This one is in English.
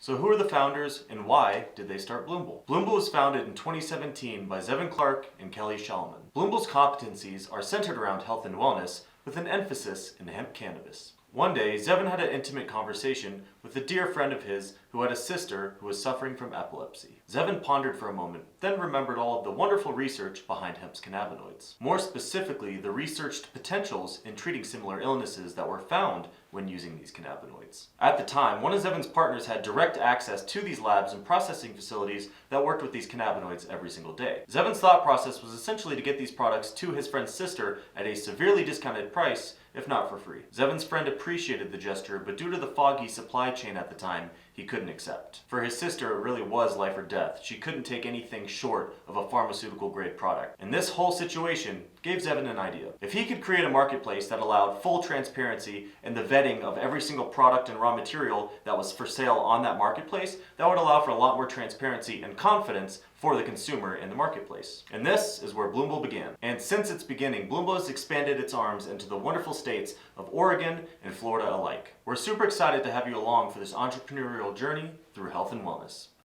So who are the founders and why did they start Bloomble? Bloomble was founded in 2017 by Zevin Clark and Kelly Shallman. Bloomble's competencies are centered around health and wellness with an emphasis in hemp cannabis. One day, Zevin had an intimate conversation with a dear friend of his who had a sister who was suffering from epilepsy. Zevin pondered for a moment, then remembered all of the wonderful research behind hemp's cannabinoids. More specifically, the researched potentials in treating similar illnesses that were found when using these cannabinoids. At the time, one of Zevin's partners had direct access to these labs and processing facilities that worked with these cannabinoids every single day. Zevin's thought process was essentially to get these products to his friend's sister at a severely discounted price, if not for free. Zevin's friend appreciated the gesture, but due to the foggy supply chain at the time, he couldn't accept. For his sister, it really was life or death. She couldn't take anything short of a pharmaceutical grade product. And this whole situation gave Zevin an idea. If he could create a marketplace that allowed full transparency and the vetting of every single product and raw material that was for sale on that marketplace, that would allow for a lot more transparency and confidence for the consumer in the marketplace. And this is where Bloomble began. And since its beginning, Bloomble has expanded its arms into the wonderful states of Oregon and Florida alike. We're super excited to have you along for this entrepreneurial journey through health and wellness.